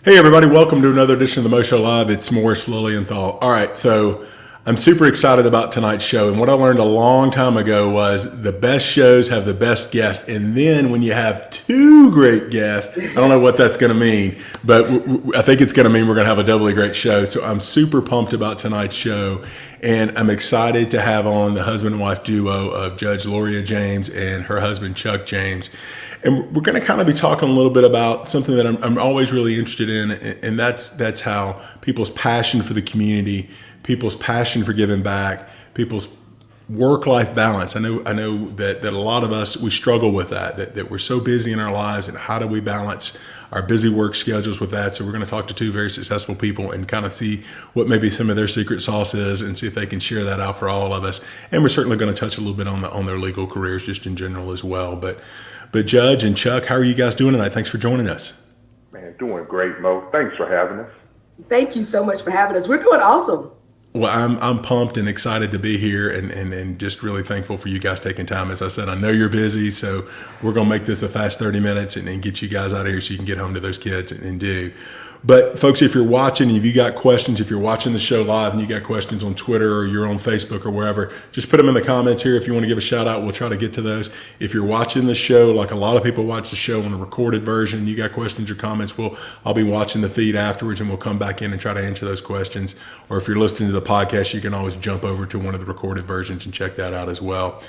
Hey everybody, welcome to another edition of the Mo Show Live. It's Morris Lilienthal. All right, so I'm super excited about tonight's show. And what I learned a long time ago was the best shows have the best guests. And then when you have two great guests, I don't know what that's going to mean, but I think it's going to mean we're going to have a doubly great show. So I'm super pumped about tonight's show. And I'm excited to have on the husband and wife duo of Judge Lloria James and her husband, Chuck James. And we're going to kind of be talking a little bit about something that I'm always really interested in, and that's how people's passion for the community, people's passion for giving back, people's work-life balance. I know that a lot of us, we struggle with that we're so busy in our lives, and how do we balance our busy work schedules with that? So we're going to talk to two very successful people and kind of see what maybe some of their secret sauce is and see if they can share that out for all of us. And we're certainly going to touch a little bit on their legal careers just in general as well. But Judge and Chuck, how are you guys doing tonight? Thanks for joining us. Man, doing great, Mo. Thanks for having us. Thank you so much for having us. We're doing awesome. Well, I'm pumped and excited to be here and just really thankful for you guys taking time. As I said, I know you're busy, so we're going to make this a fast 30 minutes and get you guys out of here so you can get home to those kids and do. But folks, if you're watching, if you got questions, if you're watching the show live and you got questions on Twitter or you're on Facebook or wherever, just put them in the comments here. If you want to give a shout out, we'll try to get to those. If you're watching the show, like a lot of people watch the show on a recorded version, you got questions or comments, I'll be watching the feed afterwards and we'll come back in and try to answer those questions. Or if you're listening to the podcast, you can always jump over to one of the recorded versions and check that out as well.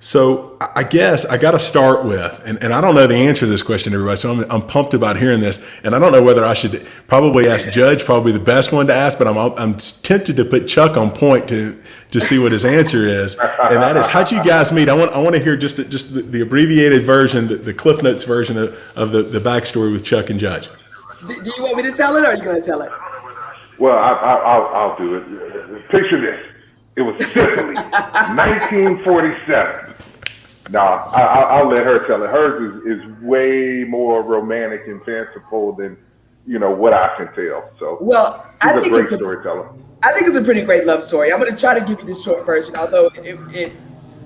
So I guess I got to start with, and I don't know the answer to this question, everybody, so I'm pumped about hearing this, and I don't know whether I should probably ask Judge, probably the best one to ask, but I'm tempted to put Chuck on point to see what his answer is, and that is, how'd you guys meet? I want to hear just the abbreviated version, the Cliff Notes version of the backstory with Chuck and Judge. Do you want me to tell it, or are you going to tell it? Well, I'll do it. Picture this. It was Sicily, 1947. I'll let her tell it. Hers is way more romantic and fanciful than, what I can tell. So, well, she's a great storyteller. I think it's a pretty great love story. I'm going to try to give you the short version, although it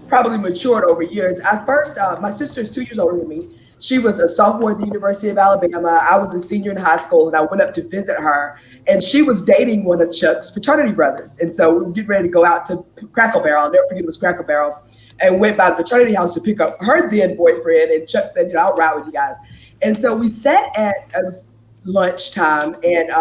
probably matured over years. At first, my sister is 2 years older than me. She was a sophomore at the University of Alabama. I was a senior in high school, and I went up to visit her. And she was dating one of Chuck's fraternity brothers. And so we were getting ready to go out to Cracker Barrel. I'll never forget, it was Cracker Barrel. And went by the fraternity house to pick up her then boyfriend. And Chuck said, I'll ride with you guys. And so we sat it was lunchtime. And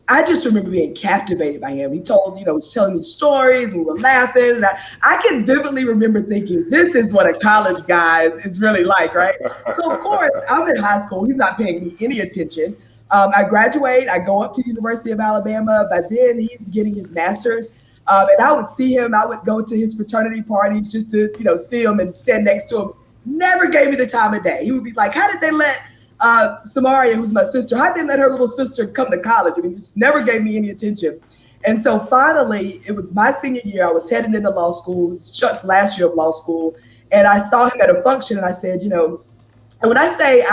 I just remember being captivated by him. He told, was telling me stories, and we were laughing. And I can vividly remember thinking, this is what a college guy is really like, right? So of course, I'm in high school. He's not paying me any attention. I graduate, I go up to the University of Alabama. By then he's getting his master's. And I would see him, I would go to his fraternity parties just to, see him and stand next to him. Never gave me the time of day. He would be like, how did they let Samaria, who's my sister, how did they let her little sister come to college? I mean, just never gave me any attention. And so finally, it was my senior year. I was heading into law school. It was Chuck's last year of law school. And I saw him at a function and I said, and when I say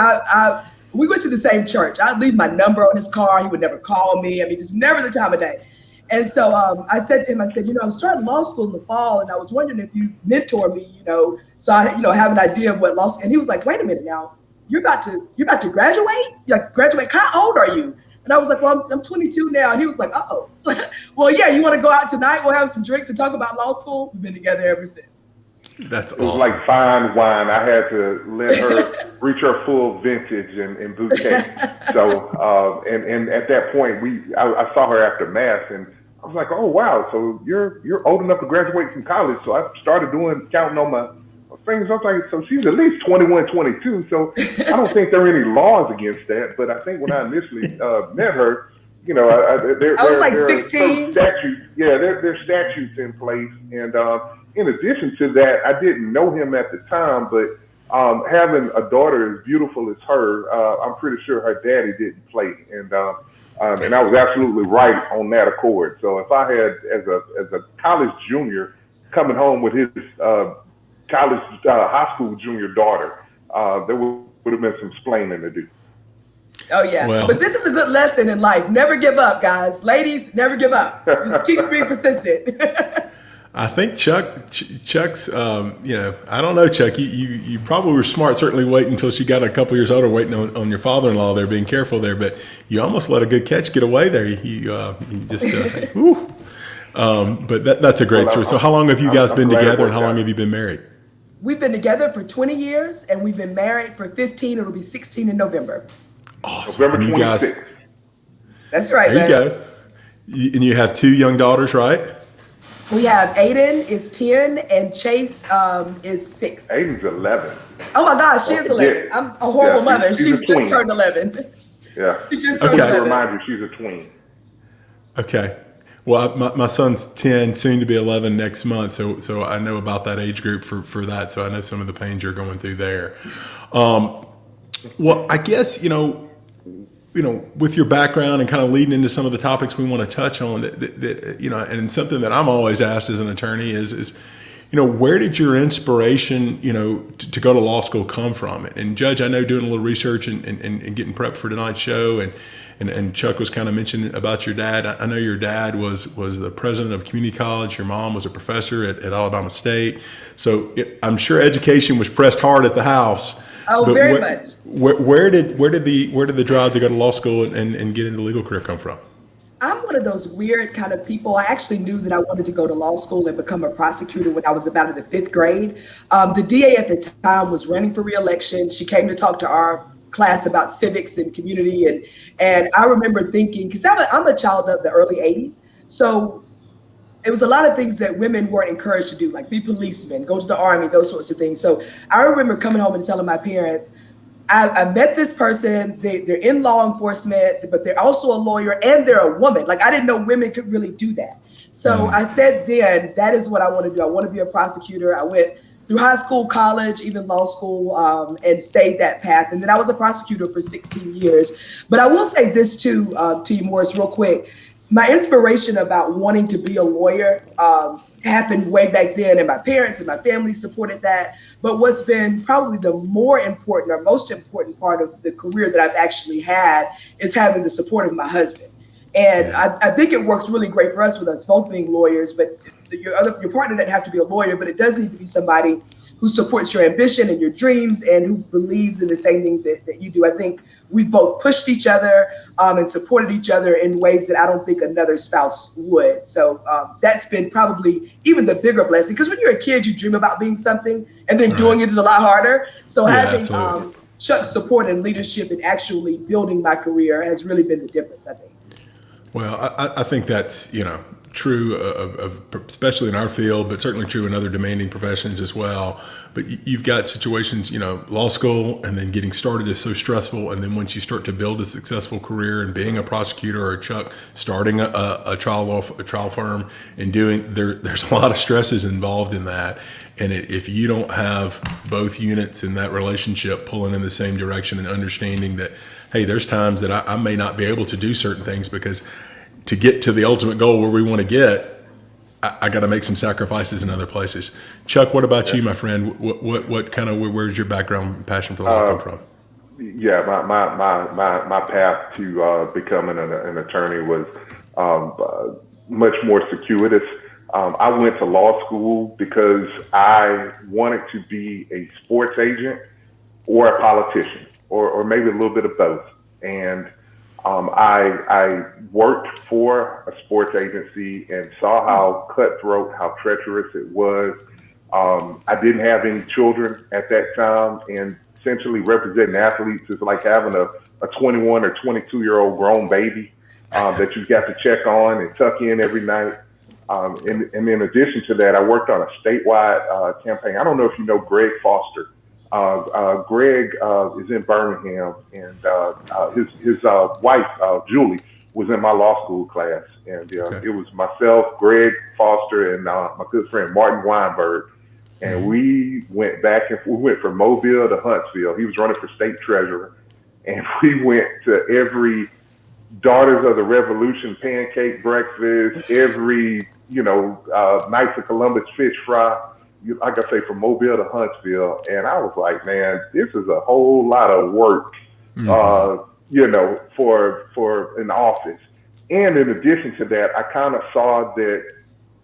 we went to the same church. I'd leave my number on his car. He would never call me. I mean, just never the time of day. And so I said to him, I'm starting law school in the fall, and I was wondering if you mentor me, so I, have an idea of what law school. And he was like, wait a minute now, you're about to graduate? You're like, graduate? How old are you? And I was like, well, I'm 22 now. And he was like, oh, well, yeah, you want to go out tonight? We'll have some drinks and talk about law school. We've been together ever since. That's awesome. It was like fine wine. I had to let her reach her full vintage and bouquet. So, and at that point, I saw her after mass, and I was like, oh wow, so you're old enough to graduate from college. So I started counting on my fingers. I was like, so she's at least 21, 22. So I don't think there are any laws against that. But I think when I initially met her, I was like 16. There's statutes in place, and in addition to that, I didn't know him at the time, but having a daughter as beautiful as her, I'm pretty sure her daddy didn't play, and I was absolutely right on that accord. So if I had, as a college junior, coming home with his high school junior daughter, there would have been some splaining to do. Oh yeah, well, but this is a good lesson in life. Never give up, guys. Ladies, never give up. Just keep being persistent. I think Chuck's, I don't know, Chuck, you probably were smart, certainly waiting until she got a couple years older, waiting on your father-in-law there, being careful there, but you almost let a good catch get away there. You just, whew. But that's a great story. So how long have you guys been together, and how long have you been married? We've been together for 20 years, and we've been married for 15. It'll be 16 in November. Awesome. November 26th. That's right, There man. you go. And you have 2 young daughters, right? We have Aiden is 10 and Chase is 6. Aiden's 11. Oh my gosh, she is 11. I'm a horrible mother. She's a just tween. turned 11. Yeah. She just Just turned to 11. remind you, she's a tween. Okay. Well, my son's 10, soon to be 11 next month, so I know about that age group for that. So I know some of the pains you're going through there. Well, I guess with your background and kind of leading into some of the topics we want to touch on, that and something that I'm always asked as an attorney is where did your inspiration, to go to law school come from? And Judge, I know doing a little research and getting prepped for tonight's show, and Chuck was kind of mentioning about your dad. I know your dad was the president of community college. Your mom was a professor at Alabama State. So I'm sure education was pressed hard at the house. Oh, but very much. Where did the drive to go to law school and get into the legal career come from? I'm one of those weird kind of people. I actually knew that I wanted to go to law school and become a prosecutor when I was about in the 5th grade. The DA at the time was running for re-election. She came to talk to our class about civics and community. And I remember thinking, because I'm a child of the early 80s. So it was a lot of things that women weren't encouraged to do, like be policemen, go to the Army, those sorts of things. So I remember coming home and telling my parents, I met this person, they're in law enforcement, but they're also a lawyer and they're a woman. Like I didn't know women could really do that. So I said then, that is what I want to do. I want to be a prosecutor. I went through high school, college, even law school, and stayed that path. And then I was a prosecutor for 16 years. But I will say this too, to you, Morris, real quick. My inspiration about wanting to be a lawyer happened way back then, and my parents and my family supported that. But what's been probably the more important or most important part of the career that I've actually had is having the support of my husband. And I think it works really great for us with us both being lawyers, but your partner doesn't have to be a lawyer, but it does need to be somebody who supports your ambition and your dreams and who believes in the same things that you do. I think we've both pushed each other and supported each other in ways that I don't think another spouse would. So that's been probably even the bigger blessing, because when you're a kid, you dream about being something, and then doing it is a lot harder. So having Chuck's support and leadership in actually building my career has really been the difference, I think. Well, I think that's, true of especially in our field, but certainly true in other demanding professions as well. But you've got situations, law school and then getting started is so stressful. And then once you start to build a successful career and being a prosecutor or a Chuck, starting a trial firm and there's a lot of stresses involved in that. And if you don't have both units in that relationship pulling in the same direction and understanding that, hey, there's times that I may not be able to do certain things because to get to the ultimate goal where we want to get, I got to make some sacrifices in other places. Chuck, what about you, my friend? What kind of, where's your background and passion for the law come from? Yeah, my path to becoming an attorney was much more circuitous. I went to law school because I wanted to be a sports agent or a politician, or maybe a little bit of both. And I worked for a sports agency and saw how cutthroat, how treacherous it was. I didn't have any children at that time, and essentially representing athletes is like having a 21 or 22-year-old grown baby that you've got to check on and tuck in every night. And in addition to that, I worked on a statewide campaign. I don't know if you know Greg Foster. Greg is in Birmingham, and his wife, Julie, was in my law school class. And it was myself, Greg Foster, and my good friend, Martin Weinberg. And we went from Mobile to Huntsville. He was running for state treasurer. And we went to every Daughters of the Revolution pancake breakfast, every, Knights of Columbus fish fry. Like I say, from Mobile to Huntsville, and I was like, man, this is a whole lot of work, for an office. And in addition to that, I kind of saw that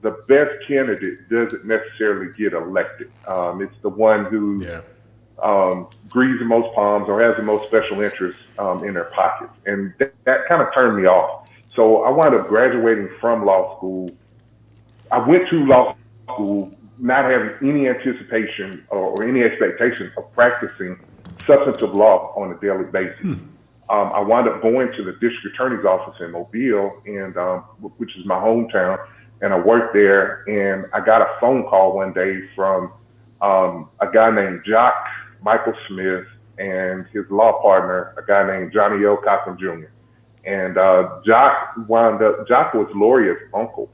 the best candidate doesn't necessarily get elected. It's the one who grieves the most palms or has the most special interests in their pockets. And that kind of turned me off. So I wound up graduating from law school. I went to law school not having any anticipation or any expectation of practicing substantive law on a daily basis. I wound up going to the district attorney's office in Mobile, and which is my hometown, and I worked there. And I got a phone call one day from a guy named Jock Michael Smith and his law partner, a guy named Johnny L. Cochran Jr. And Jock was Lloria's uncle.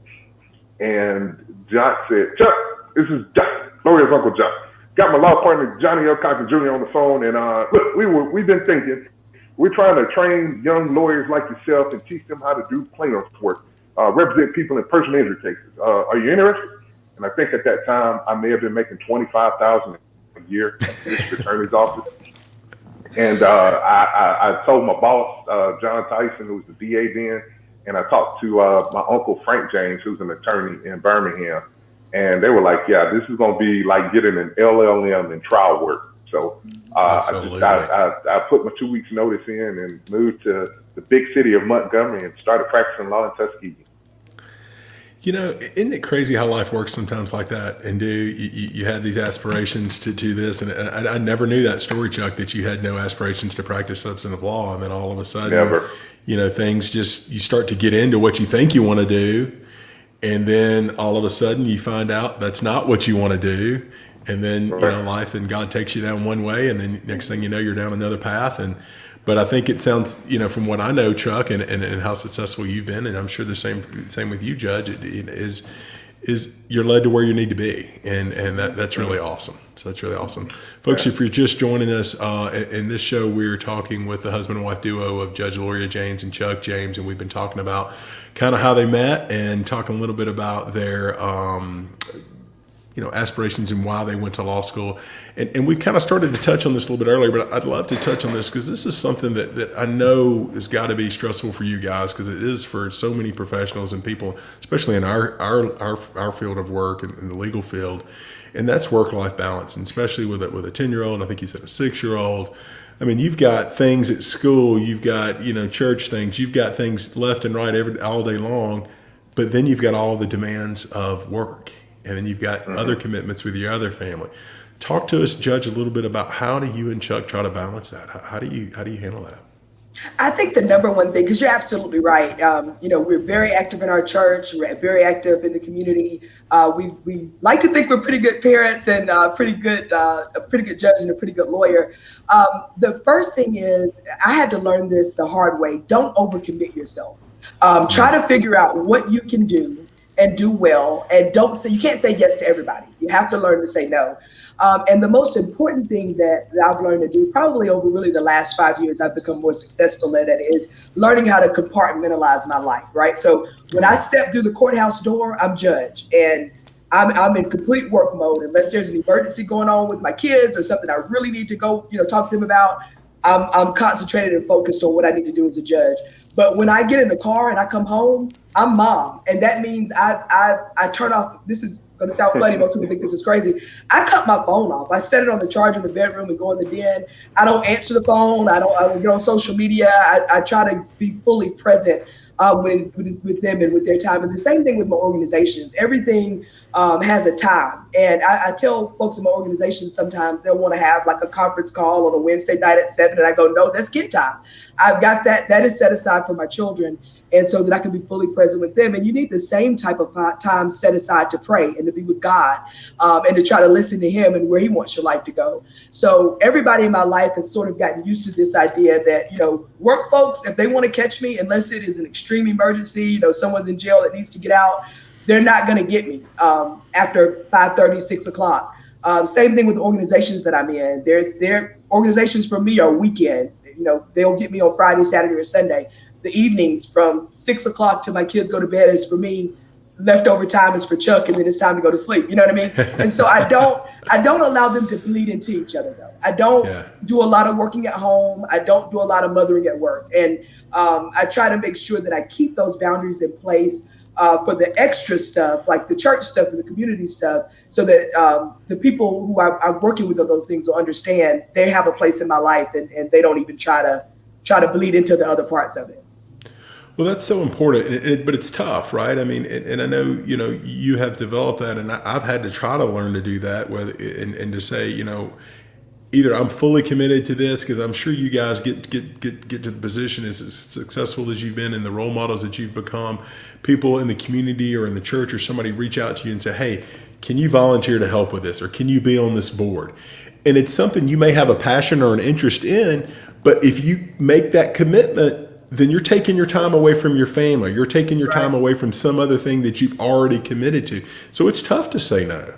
And Jock said, "Chuck, this is Jock, Lloria's Uncle Jock. Got my law partner, Johnny L. Cochran Jr. on the phone, and look, we've been thinking, we're trying to train young lawyers like yourself and teach them how to do plaintiff's work, represent people in personal injury cases. Are you interested?" And I think at that time, I may have been making $25,000 a year at the district attorney's office. And I told my boss, John Tyson, who was the DA then, and I talked to my uncle, Frank James, who's an attorney in Birmingham. And they were like, "Yeah, this is going to be like getting an LLM in trial work." So I put my 2 weeks notice in and moved to the big city of Montgomery and started practicing law in Tuskegee. You know, isn't it crazy how life works sometimes like that? And you had these aspirations to do this, and I never knew that story, Chuck, that you had no aspirations to practice substantive law, and then all of a sudden, things you start to get into what you think you want to do, and then all of a sudden you find out that's not what you want to do, and then life and God takes you down one way, and then next thing you know, you're down another path. But I think it sounds, from what I know, Chuck, and how successful you've been, and I'm sure the same with you, Judge, is you're led to where you need to be, and that's really awesome. So that's really awesome, folks. If you're just joining us in this show, we're talking with the husband and wife duo of Judge Lloria James and Chuck James, and we've been talking about kind of how they met and talking a little bit about their aspirations and why they went to law school. And we kind of started to touch on this a little bit earlier, but I'd love to touch on this because this is something that I know has got to be stressful for you guys, because it is for so many professionals and people, especially in our field of work and in the legal field. And that's work-life balance, and especially with a 10-year-old, I think you said a 6-year-old. I mean, you've got things at school, you've got, church things, you've got things left and right all day long, but then you've got all the demands of work. And then you've got other commitments with your other family. Talk to us, Judge, a little bit about how do you and Chuck try to balance that? How do you handle that? I think the number one thing, because you're absolutely right. We're very active in our church. We're very active in the community. We like to think we're pretty good parents and a pretty good judge and a pretty good lawyer. The first thing is I had to learn this the hard way. Don't overcommit yourself. Try to figure out what you can do and do well, and you can't say yes to everybody. You have to learn to say no. And the most important thing that I've learned to do, probably over really the last 5 years, I've become more successful at it, is learning how to compartmentalize my life, right? So when I step through the courthouse door, I'm judge, and I'm in complete work mode. Unless there's an emergency going on with my kids or something I really need to go, talk to them about, I'm concentrated and focused on what I need to do as a judge. But when I get in the car and I come home, I'm mom. And that means I turn off, this is going to sound funny, most people think this is crazy. I cut my phone off. I set it on the charger in the bedroom and go in the den. I don't answer the phone. I don't get on social media. I try to be fully present with them and with their time. And the same thing with my organizations. Everything has a time. And I tell folks in my organizations sometimes they'll want to have like a conference call on a Wednesday night at 7. And I go, no, that's kid time. I've got that. That is set aside for my children. And so that I can be fully present with them. And you need the same type of time set aside to pray and to be with God and to try to listen to him and where he wants your life to go. So everybody in my life has sort of gotten used to this idea that, work folks, if they want to catch me, unless it is an extreme emergency, someone's in jail that needs to get out, they're not going to get me after 5:30, 6 o'clock. Same thing with the organizations that I'm in. Their organizations for me are weekend. They'll get me on Friday, Saturday, or Sunday. The evenings from 6 o'clock till my kids go to bed is for me. Leftover time is for Chuck, and then it's time to go to sleep. You know what I mean? And so I don't allow them to bleed into each other, though. I don't do a lot of working at home. I don't do a lot of mothering at work. And I try to make sure that I keep those boundaries in place for the extra stuff, like the church stuff and the community stuff, so that the people who I'm working with on those things will understand they have a place in my life, and they don't even try to bleed into the other parts of it. Well, that's so important, but it's tough, right? I mean, and I know, you have developed that, and I've had to try to learn to do that, and to say, either I'm fully committed to this, because I'm sure you guys get to the position as successful as you've been, and the role models that you've become. People in the community or in the church or somebody reach out to you and say, hey, can you volunteer to help with this, or can you be on this board? And it's something you may have a passion or an interest in, but if you make that commitment, then you're taking your time away from your family. You're taking your time away from some other thing that you've already committed to. So it's tough to say no.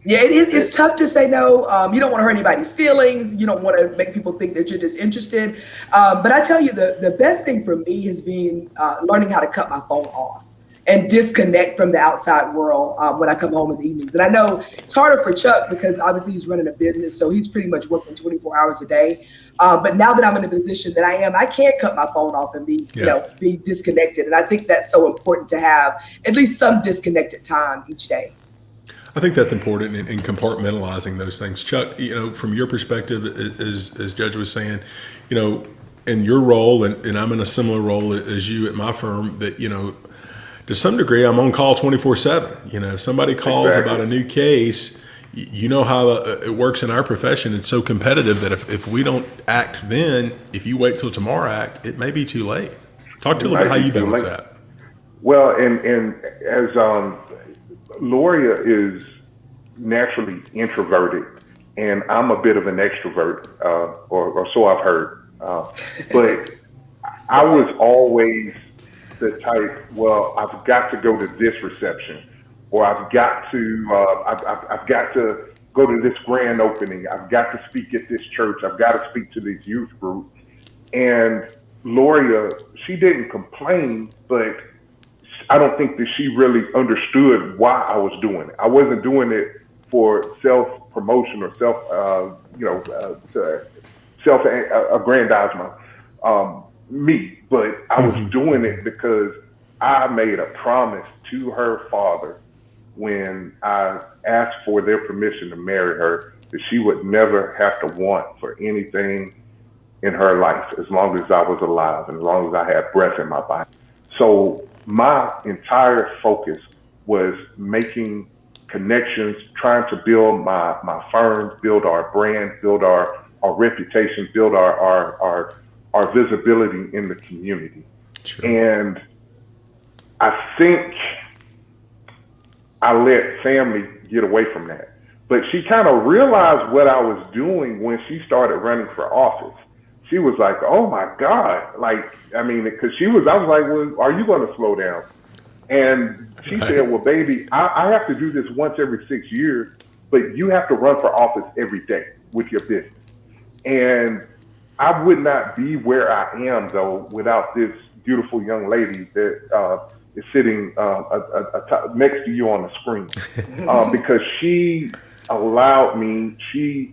Yeah, it is. It's tough to say no. You don't want to hurt anybody's feelings. You don't want to make people think that you're disinterested. But I tell you, the best thing for me has been learning how to cut my phone off and disconnect from the outside world when I come home in the evenings. And I know it's harder for Chuck because obviously he's running a business, so he's pretty much working 24 hours a day. But now that I'm in a position that I can't cut my phone off and be disconnected. And I think that's so important to have at least some disconnected time each day. I think that's important in compartmentalizing those things. Chuck, from your perspective, as Judge was saying, in your role, and I'm in a similar role as you at my firm, that, to some degree, I'm on call 24/7. If somebody calls about a new case, you know how it works in our profession. It's so competitive that if we don't act then, if you wait till tomorrow act, it may be too late. Talk to a little bit how you balance that. Well, and as Lloria is naturally introverted, and I'm a bit of an extrovert, or so I've heard. But I was always the type, well, I've got to go to this reception, or I've got to go to this grand opening. I've got to speak at this church. I've got to speak to this youth group. And Lloria, she didn't complain, but I don't think that she really understood why I was doing it. I wasn't doing it for self-promotion or self-aggrandizement, me, but I was doing it because I made a promise to her father when I asked for their permission to marry her that she would never have to want for anything in her life as long as I was alive and as long as I had breath in my body. So my entire focus was making connections, trying to build my firm, build our brand, build our reputation, build our visibility in the community. Sure. And I think I let family get away from that. But she kind of realized what I was doing when she started running for office. She was like, oh my God. Because I was like, well, are you going to slow down? And she said, well, baby, I have to do this once every 6 years, but you have to run for office every day with your business. And I would not be where I am, though, without this beautiful young lady that is sitting next to you on the screen. Because she allowed me, she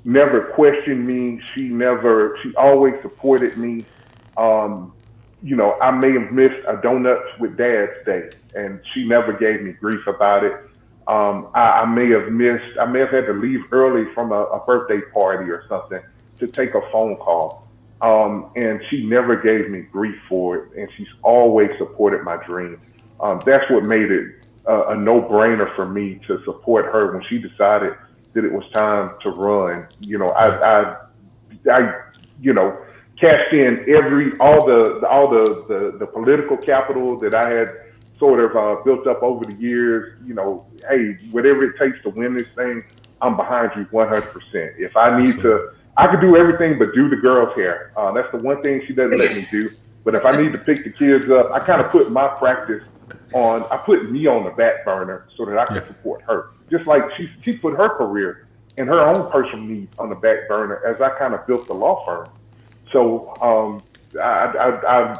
never questioned me. She always supported me. I may have missed a donuts with Dad's day, and she never gave me grief about it. I may have had to leave early from a birthday party or something to take a phone call. And she never gave me grief for it, and she's always supported my dream. That's what made it a no-brainer for me to support her when she decided that it was time to run. I cashed in all the political capital that I had sort of built up over the years. Hey, whatever it takes to win this thing, I'm behind you 100%. If I need to, I could do everything but do the girl's hair. That's the one thing she doesn't let me do. But if I need to pick the kids up, I kind of put my practice I put me on the back burner so that I can support her. Just like she put her career and her own personal needs on the back burner as I kind of built the law firm. So,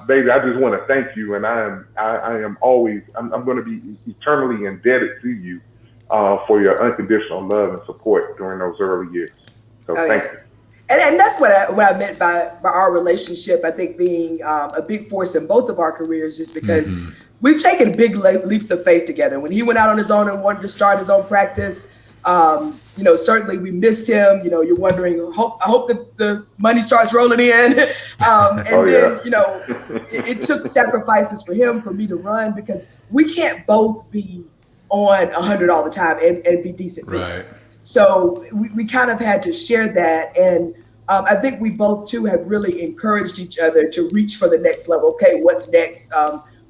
baby, I just want to thank you, and I am always, I'm going to be eternally indebted to you for your unconditional love and support during those early years. So thank you. And that's what I meant by our relationship. I think being a big force in both of our careers is because we've taken big leaps of faith together. When he went out on his own and wanted to start his own practice, certainly we missed him. You're wondering, I hope the money starts rolling in. It took sacrifices for him, for me to run, because we can't both be on 100 all the time and be decent people. Right. So we kind of had to share that. And I think we both too have really encouraged each other to reach for the next level. Okay, what's next?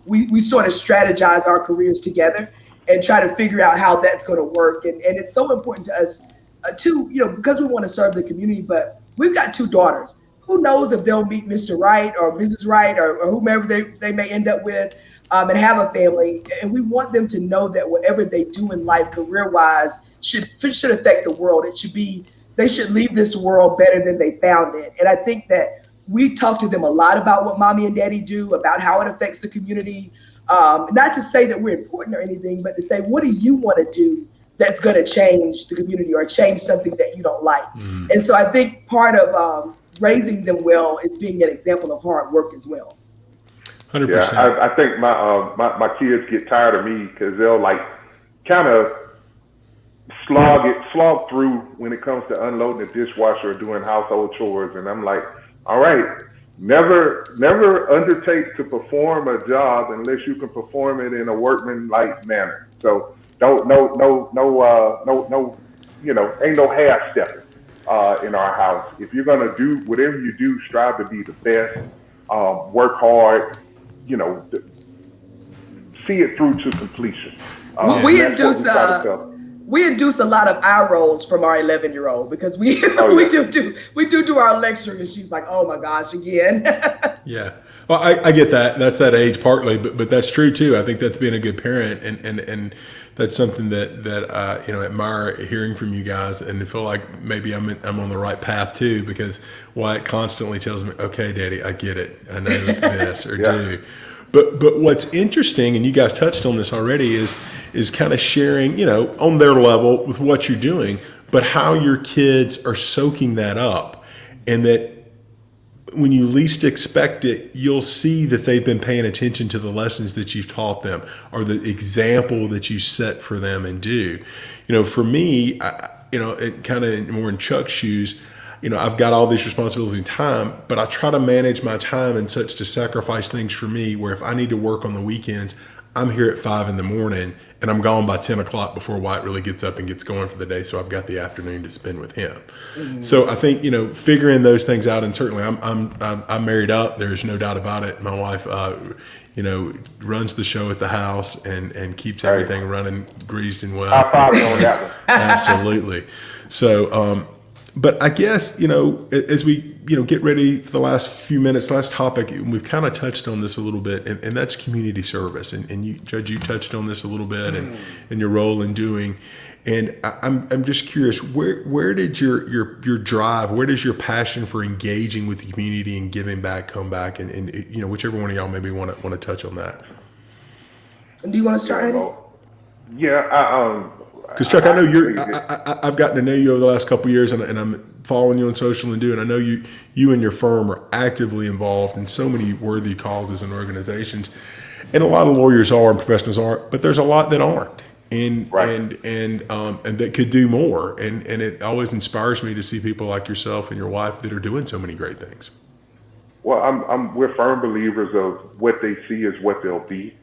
We sort of strategize our careers together and try to figure out how that's going to work. And it's so important to us too, because we want to serve the community, but we've got 2 daughters. Who knows if they'll meet Mr. Wright or Mrs. Wright or whomever they may end up with and have a family. And we want them to know that whatever they do in life, career-wise, should affect the world. They should leave this world better than they found it. And I think that we talk to them a lot about what mommy and daddy do, about how it affects the community. Not to say that we're important or anything, but to say, what do you want to do that's going to change the community or change something that you don't like? And so I think part of raising them well is being an example of hard work as well. 100%. Yeah, I think my kids get tired of me because they'll kind of slog through when it comes to unloading the dishwasher or doing household chores, and I'm like, all right, never undertake to perform a job unless you can perform it in a workman-like manner. So ain't no half stepping in our house. If you're gonna do whatever you do, strive to be the best. Work hard. See it through to completion. We induce a lot of eye rolls from our 11-year-old because we do our lecture, and she's like, oh my gosh, again. Yeah. Well, I get that. That's that age partly, but that's true too. I think that's being a good parent, and that's something that I admire hearing from you guys, and I feel like maybe I'm on the right path too, because Wyatt constantly tells me, okay, Daddy, I get it. I know this or do. But what's interesting, and you guys touched on this already, is kind of sharing, on their level with what you're doing, but how your kids are soaking that up, and that when you least expect it, you'll see that they've been paying attention to the lessons that you've taught them or the example that you set for them and do. For me, it kind of more in Chuck's shoes, I've got all these responsibilities and time, but I try to manage my time and such to sacrifice things for me where if I need to work on the weekends, I'm here at 5 a.m. and I'm gone by 10 o'clock before Wyatt really gets up and gets going for the day. So I've got the afternoon to spend with him. Mm-hmm. So I think, figuring those things out, and certainly I'm married up. There's no doubt about it. My wife, runs the show at the house and keeps everything running greased and well. High five on that one. Absolutely. So, but I guess, as we, get ready for the last few minutes, last topic, we've kind of touched on this a little bit, and that's community service. And you, Judge, you touched on this a little bit and your role in doing. And I'm just curious, where did your drive, where does your passion for engaging with the community and giving back come back? And whichever one of y'all maybe want to touch on that. Do you want to start, Andy? Yeah, because Chuck, I know I've gotten to know you over the last couple of years, and I'm following you on social and I know you and your firm are actively involved in so many worthy causes and organizations, and a lot of lawyers are and professionals are, but there's a lot that aren't, and that could do more, and it always inspires me to see people like yourself and your wife that are doing so many great things. Well, we're firm believers of what they see is what they'll be,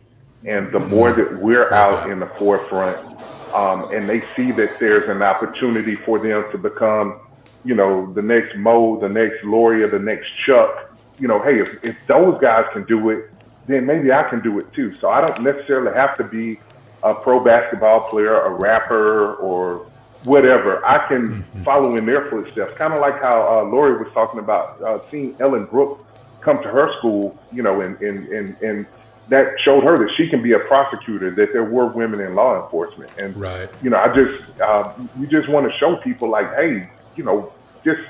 and the more that we're out in the forefront. And they see that there's an opportunity for them to become, the next Mo, the next Lloria, the next Chuck. Hey, if those guys can do it, then maybe I can do it too. So I don't necessarily have to be a pro basketball player, a rapper, or whatever. I can follow in their footsteps. Kind of like how Lori was talking about seeing Ellen Brooks come to her school, and that showed her that she can be a prosecutor, that there were women in law enforcement. And, you just want to show people like, hey, just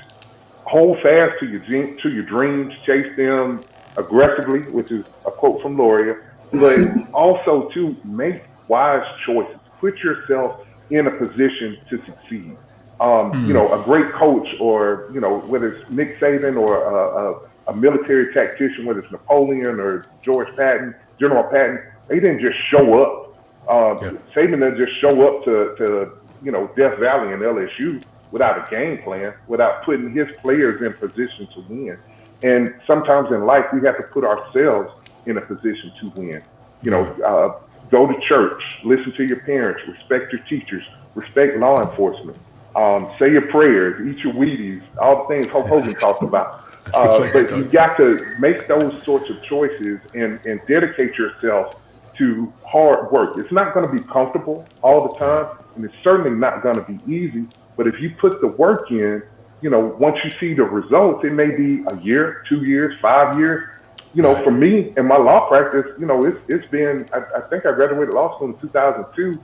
hold fast to your dreams, chase them aggressively, which is a quote from Lloria, but also to make wise choices. Put yourself in a position to succeed. A great coach or, whether it's Nick Saban or a military tactician, whether it's Napoleon or General Patton, They didn't just show up. Yeah. Saban didn't just show up to Death Valley and LSU without a game plan, without putting his players in position to win. And sometimes in life, we have to put ourselves in a position to win. Go to church, listen to your parents, respect your teachers, respect law enforcement, say your prayers, eat your Wheaties, all the things Hulk Hogan talked about. But you got to make those sorts of choices and dedicate yourself to hard work. It's not going to be comfortable all the time, and it's certainly not going to be easy. But if you put the work in, once you see the results, it may be a year, 2 years, 5 years. For me in my law practice, it's been, I think I graduated law school in 2002.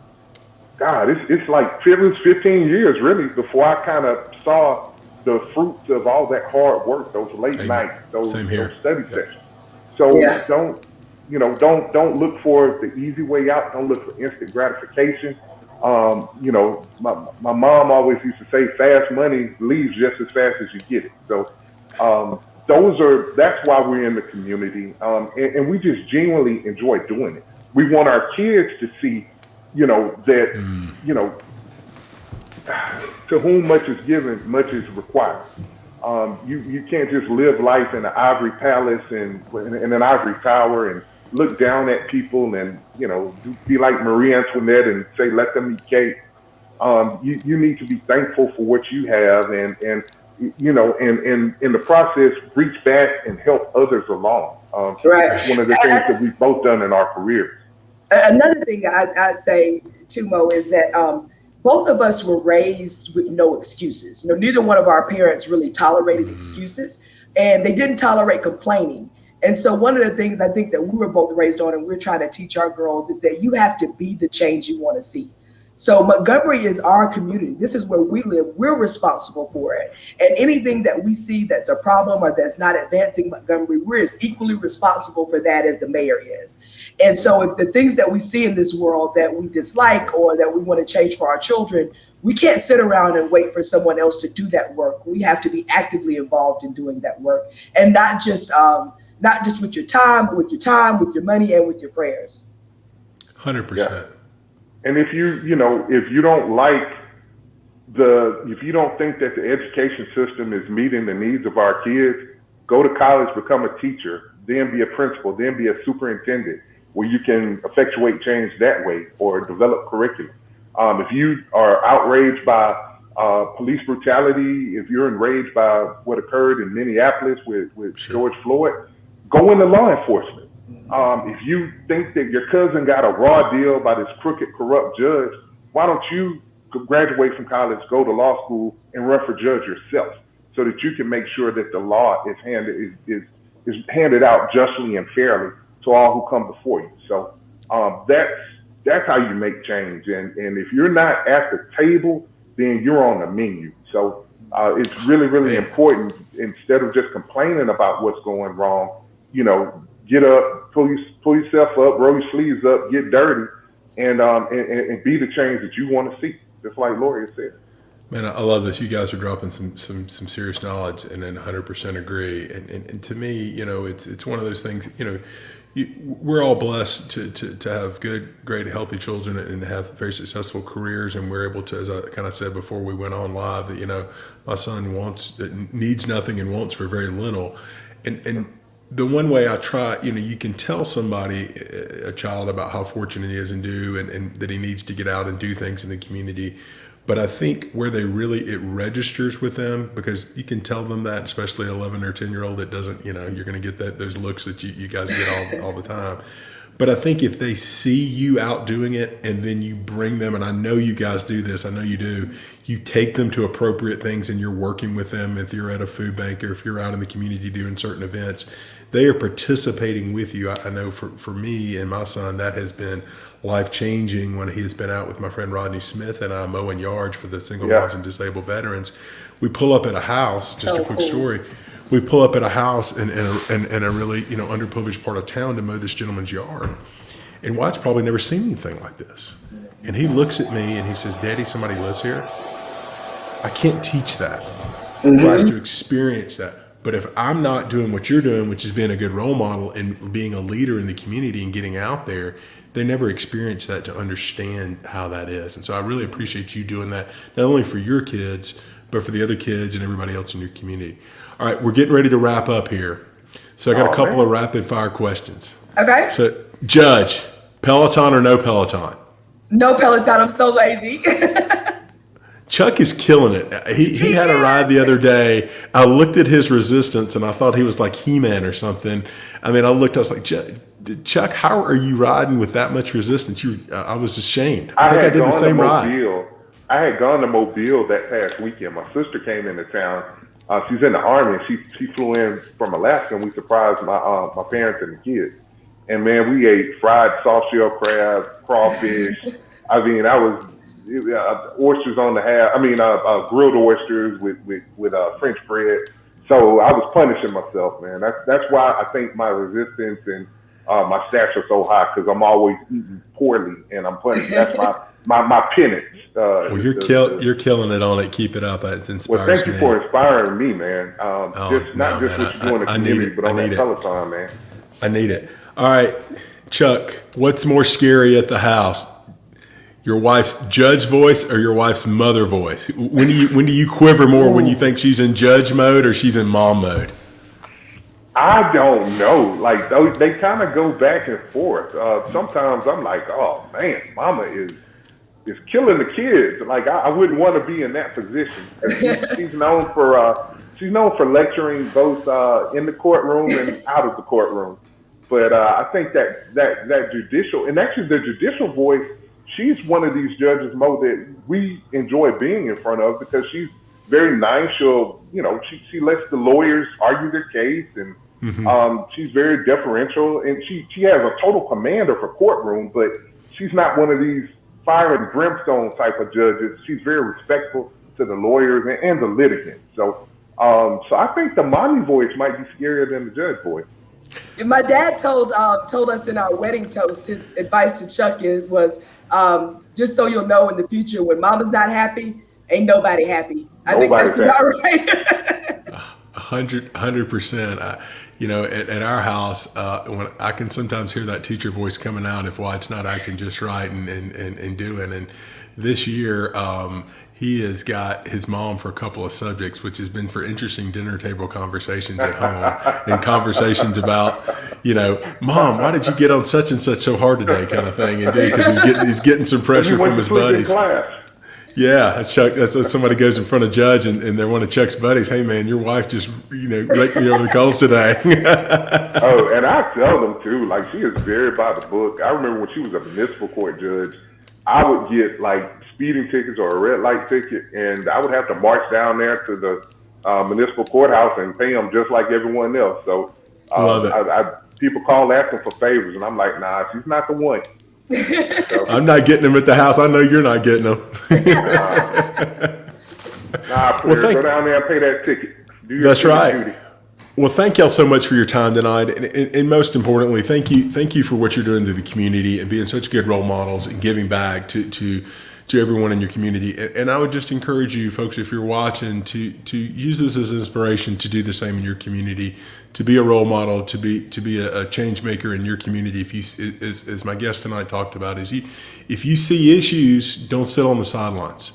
God, it's like it was 15 years really before I kind of saw the fruits of all that hard work, those late nights, those study sessions. So don't look for the easy way out. Don't look for instant gratification. My mom always used to say, fast money leaves just as fast as you get it. So that's why we're in the community. And we just genuinely enjoy doing it. We want our kids to see, that, to whom much is given, much is required. You can't just live life in an ivory palace and in an ivory tower and look down at people and, be like Marie Antoinette and say, let them eat cake. You need to be thankful for what you have and in the process, reach back and help others along. It's one of the things that we've both done in our careers. Another thing I'd say, too, Mo, is that both of us were raised with no excuses. Neither one of our parents really tolerated excuses, and they didn't tolerate complaining. And so one of the things I think that we were both raised on and we're trying to teach our girls is that you have to be the change you want to see. So Montgomery is our community. This is where we live. We're responsible for it. And anything that we see that's a problem or that's not advancing Montgomery, we're as equally responsible for that as the mayor is. And so if the things that we see in this world that we dislike or that we want to change for our children, we can't sit around and wait for someone else to do that work. We have to be actively involved in doing that work, and not just with your time, but with your money, and with your prayers. 100%. And if you don't think that the education system is meeting the needs of our kids, go to college, become a teacher, then be a principal, then be a superintendent, where you can effectuate change that way or develop curriculum. If you are outraged by police brutality, if you're enraged by what occurred in Minneapolis with George Floyd, go into law enforcement. If you think that your cousin got a raw deal by this crooked, corrupt judge, why don't you graduate from college, go to law school, and run for judge yourself, so that you can make sure that the law is handed out justly and fairly to all who come before you. So that's how you make change. And if you're not at the table, then you're on the menu. So it's really, really important, instead of just complaining about what's going wrong, get up, pull yourself up, roll your sleeves up, get dirty, and be the change that you want to see, just like Lloria said. Man, I love this. You guys are dropping some serious knowledge, and then 100% agree. And to me, it's one of those things. We're all blessed to have good, great, healthy children and have very successful careers, and we're able to, as I kind of said before we went on live, that my son needs nothing and wants for very little, and the one way I try, you can tell somebody, a child, about how fortunate he is and that he needs to get out and do things in the community. But I think where it registers with them, because you can tell them that, especially an 11 or 10-year-old that doesn't, you're going to get those looks that you guys get all the time. But I think if they see you out doing it, and then you bring them, and I know you guys do this, I know you do, you take them to appropriate things and you're working with them. If you're at a food bank or if you're out in the community doing certain events, they are participating with you. I know for me and my son, that has been life-changing when he has been out with my friend Rodney Smith and I mowing yards for the single moms and disabled veterans. We pull up at a house, just a quick story. We pull up at a house in a really, underprivileged part of town to mow this gentleman's yard. And White's probably never seen anything like this. And he looks at me and he says, "Daddy, somebody lives here." I can't teach that. He has to experience that. But if I'm not doing what you're doing, which is being a good role model and being a leader in the community and getting out there, they never experience that to understand how that is. And so I really appreciate you doing that, not only for your kids, but for the other kids and everybody else in your community. All right, we're getting ready to wrap up here. So I got a couple of rapid fire questions. Okay. So Judge, Peloton or no Peloton? No Peloton. I'm so lazy. Chuck is killing it. He had a ride the other day. I looked at his resistance and I thought he was like He-Man or something. I mean, I was like, Chuck, how are you riding with that much resistance? I was ashamed. I think I did the same ride. I had gone to Mobile that past weekend. My sister came into town. She's in the Army, and she flew in from Alaska, and we surprised my parents and the kids. And man, we ate fried soft shell crab, crawfish. I mean, oysters on the half. I mean, grilled oysters with French bread. So I was punishing myself, man. That's why I think my resistance and my stats are so high, because I'm always eating poorly and I'm punishing. That's my penance. Well, you're killing it on it. Keep it up. It inspires me. Well, thank you for inspiring me, man. Not just what you do in the community, but on that Peloton, man. I need it. All right, Chuck, what's more scary at the house? Your wife's judge voice or your wife's mother voice? When do you quiver more, when you think she's in judge mode or she's in mom mode? I don't know. Like, they kind of go back and forth. Sometimes I'm like, oh man, mama is killing the kids. Like, I wouldn't want to be in that position. She's known for lecturing both in the courtroom and out of the courtroom. But I think that judicial, and actually the judicial voice, she's one of these judges, Mo, that we enjoy being in front of, because she's very nice. She lets the lawyers argue their case, and she's very deferential, and she has a total command of her courtroom, but she's not one of these fire and brimstone type of judges. She's very respectful to the lawyers and the litigants. So I think the mommy voice might be scarier than the judge voice. My dad told us in our wedding toast, his advice to Chuck was, just so you'll know in the future, when mama's not happy, ain't nobody happy. I think that's about right. 100%. At our house, when I can sometimes hear that teacher voice coming out if Wyatt's not acting just right and doing. And this year, he has got his mom for a couple of subjects, which has been for interesting dinner table conversations at home and conversations about, Mom, why did you get on such and such so hard today, kind of thing. And because he's getting some pressure from his buddies. Yeah, Chuck. That's somebody goes in front of judge, and they're one of Chuck's buddies. Hey, man, your wife just raked me over the coals today. Oh, and I tell them too. Like, she is very by the book. I remember when she was a municipal court judge, I would get like speeding tickets or a red light ticket, and I would have to march down there to the municipal courthouse and pay them just like everyone else. So love it. People call asking for favors, and I'm like, nah, she's not the one. So, I'm not getting them at the house. I know you're not getting them. Go down there and pay that ticket. That's right. Duty. Well, thank y'all so much for your time tonight, and most importantly, thank you for what you're doing to the community and being such good role models and giving back to everyone in your community. And I would just encourage you folks, if you're watching, to use this as inspiration to do the same in your community, to be a role model, to be a change maker in your community. If you, as my guest tonight talked about, if you see issues, don't sit on the sidelines,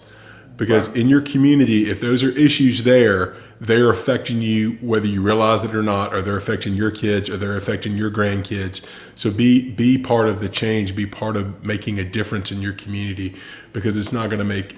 because in your community, if those are issues there, they're affecting you whether you realize it or not, or they're affecting your kids, or they're affecting your grandkids. So be part of the change, be part of making a difference in your community, because it's not going to make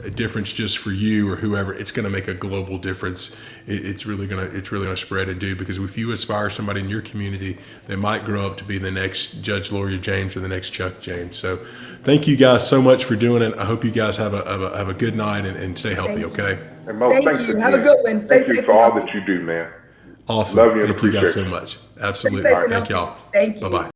a difference just for you or whoever. It's going to make a global difference. It's really going to spread and do, because if you inspire somebody in your community, they might grow up to be the next Judge Lloria James or the next Chuck James. So thank you guys so much for doing it. I hope you guys have a good night and stay healthy. Okay. And Mo, thank you. Have a good one. Stay safe. Thank you for all that you do, man. Awesome. Love you. Thank you guys so much. Absolutely. All right. Thank y'all. Thank you. Bye-bye.